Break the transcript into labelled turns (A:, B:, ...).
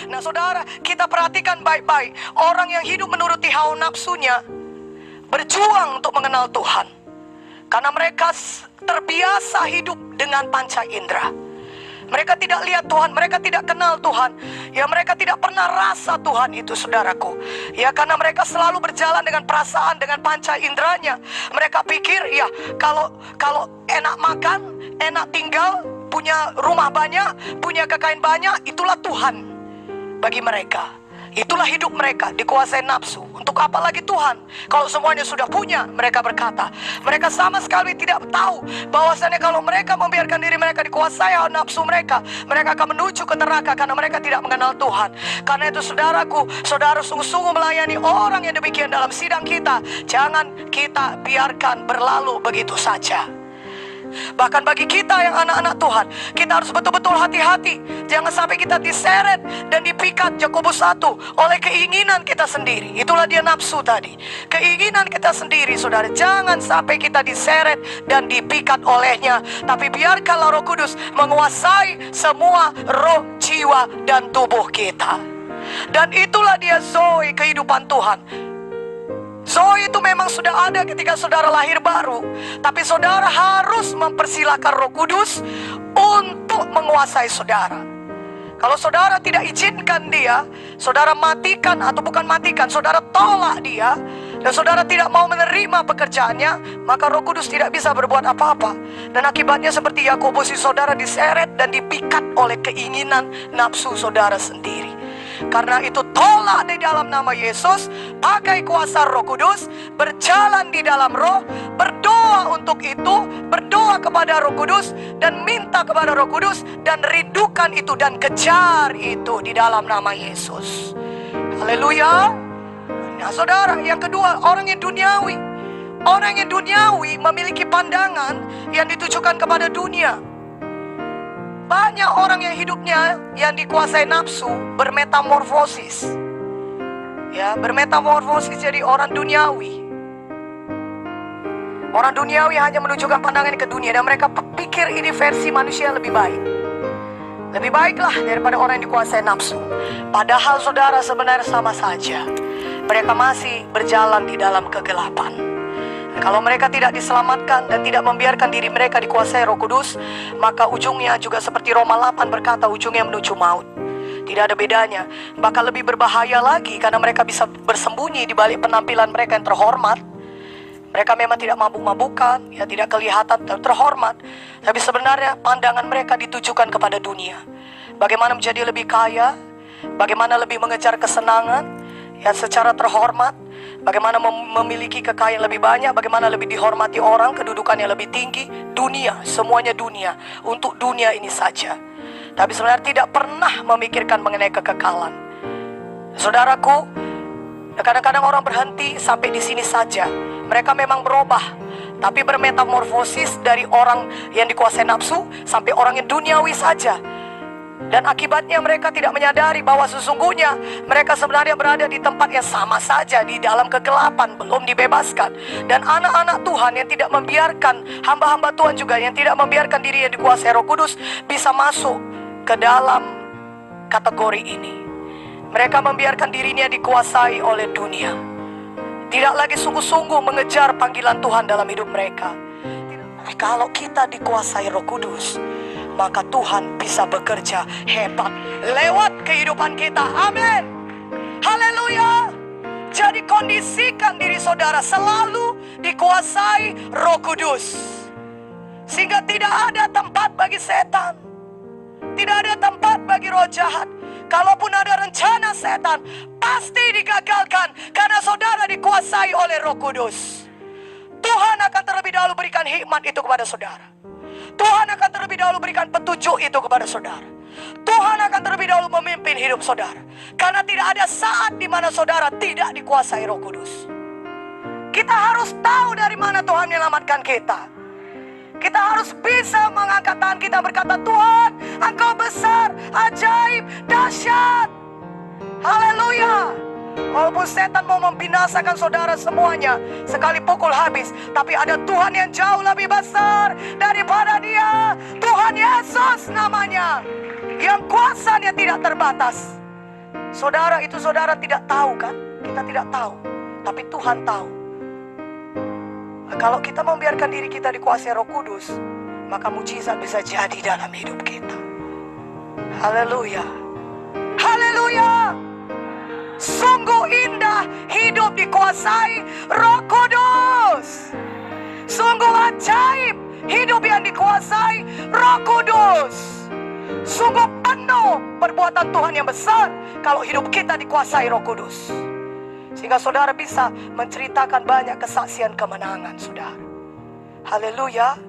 A: Nah saudara, kita perhatikan baik-baik. Orang yang hidup menuruti hawa nafsunya berjuang untuk mengenal Tuhan, karena mereka terbiasa hidup dengan panca indera. Mereka tidak lihat Tuhan, mereka tidak kenal Tuhan. Ya, mereka tidak pernah rasa Tuhan itu, saudaraku. Ya, karena mereka selalu berjalan dengan perasaan, dengan panca inderanya. Mereka pikir, ya, kalau enak makan, enak tinggal, punya rumah banyak, punya kekayaan banyak, itulah Tuhan bagi mereka. Itulah hidup mereka, dikuasai nafsu. Untuk apa lagi Tuhan kalau semuanya sudah punya? Mereka berkata. Mereka sama sekali tidak tahu bahwasanya kalau mereka membiarkan diri mereka dikuasai hawa nafsu mereka, mereka akan menuju ke neraka karena mereka tidak mengenal Tuhan. Karena itu saudaraku, saudara sungguh-sungguh melayani orang yang demikian dalam sidang kita. Jangan kita biarkan berlalu begitu saja. Bahkan bagi kita yang anak-anak Tuhan, kita harus betul-betul hati-hati. Jangan sampai kita diseret dan dipikat, Yakobus 1, oleh keinginan kita sendiri. Itulah dia nafsu tadi, keinginan kita sendiri, saudara. Jangan sampai kita diseret dan dipikat olehnya, tapi biarkanlah Roh Kudus menguasai semua roh, jiwa, dan tubuh kita. Dan itulah dia Zoe kehidupan Tuhan. Zoe itu memang sudah ada ketika saudara lahir baru, tapi saudara harus mempersilahkan Roh Kudus untuk menguasai saudara. Kalau saudara tidak izinkan dia, saudara matikan, atau bukan matikan, saudara tolak dia, dan saudara tidak mau menerima pekerjaannya, maka Roh Kudus tidak bisa berbuat apa-apa. Dan akibatnya seperti Yakobus, saudara diseret dan dipikat oleh keinginan nafsu saudara sendiri. Karena itu tolak di dalam nama Yesus, pakai kuasa Roh Kudus, berjalan di dalam Roh, berdoa untuk itu, berdoa kepada Roh Kudus, dan minta kepada Roh Kudus, dan rindukan itu, dan kejar itu di dalam nama Yesus. Haleluya. Nah saudara, yang kedua, orang yang duniawi. Orang yang duniawi memiliki pandangan yang ditujukan kepada dunia. Banyak orang yang hidupnya yang dikuasai nafsu bermetamorfosis. Ya, bermetamorfosis jadi orang duniawi. Orang duniawi hanya menunjukkan pandangan ke dunia, dan mereka pikir ini versi manusia yang lebih baik. Lebih baiklah daripada orang yang dikuasai nafsu. Padahal saudara, sebenarnya sama saja. Mereka masih berjalan di dalam kegelapan. Kalau mereka tidak diselamatkan dan tidak membiarkan diri mereka dikuasai Roh Kudus, maka ujungnya juga seperti Roma 8 berkata, ujungnya menuju maut. Tidak ada bedanya, bahkan lebih berbahaya lagi, karena mereka bisa bersembunyi di balik penampilan mereka yang terhormat. Mereka memang tidak mabuk-mabukan, ya, tidak kelihatan terhormat, tapi sebenarnya pandangan mereka ditujukan kepada dunia. Bagaimana menjadi lebih kaya, bagaimana lebih mengejar kesenangan, ya, secara terhormat. Bagaimana memiliki kekayaan lebih banyak, bagaimana lebih dihormati orang, kedudukannya lebih tinggi. Dunia, semuanya dunia, untuk dunia ini saja. Tapi sebenarnya tidak pernah memikirkan mengenai kekekalan. Saudaraku, kadang-kadang orang berhenti sampai di sini saja. Mereka memang berubah, tapi bermetamorfosis dari orang yang dikuasai nafsu sampai orang yang duniawi saja. Dan akibatnya mereka tidak menyadari bahwa sesungguhnya mereka sebenarnya berada di tempat yang sama saja, di dalam kegelapan, belum dibebaskan. Dan anak-anak Tuhan yang tidak membiarkan, hamba-hamba Tuhan juga yang tidak membiarkan diri yang dikuasai Roh Kudus bisa masuk ke dalam kategori ini. Mereka membiarkan dirinya dikuasai oleh dunia, tidak lagi sungguh-sungguh mengejar panggilan Tuhan dalam hidup mereka. Kalau kita dikuasai Roh Kudus, maka Tuhan bisa bekerja hebat lewat kehidupan kita. Amin. Haleluya. Jadi kondisikan diri saudara selalu dikuasai Roh Kudus, sehingga tidak ada tempat bagi setan, tidak ada tempat bagi roh jahat. Kalaupun ada rencana setan, pasti digagalkan karena saudara dikuasai oleh Roh Kudus. Tuhan akan terlebih dahulu berikan hikmat itu kepada saudara. Tuhan akan terlebih dahulu berikan petunjuk itu kepada saudara. Tuhan akan terlebih dahulu memimpin hidup saudara. Karena tidak ada saat di mana saudara tidak dikuasai Roh Kudus. Kita harus tahu dari mana Tuhan menyelamatkan kita. Kita harus bisa mengangkat tangan kita berkata, Tuhan, Engkau besar, ajaib, dahsyat. Haleluya. Walaupun setan mau membinasakan saudara semuanya, sekali pukul habis, tapi ada Tuhan yang jauh lebih besar daripada dia. Tuhan Yesus namanya, yang kuasanya tidak terbatas. Saudara, itu saudara tidak tahu kan? Kita tidak tahu, tapi Tuhan tahu. Kalau kita membiarkan diri kita dikuasai Roh Kudus, maka mujizat bisa jadi dalam hidup kita. Haleluya. Haleluya. Sungguh indah hidup dikuasai Roh Kudus. Sungguh ajaib hidup yang dikuasai Roh Kudus. Sungguh penuh perbuatan Tuhan yang besar kalau hidup kita dikuasai Roh Kudus. Sehingga saudara bisa menceritakan banyak kesaksian kemenangan, saudara. Haleluya.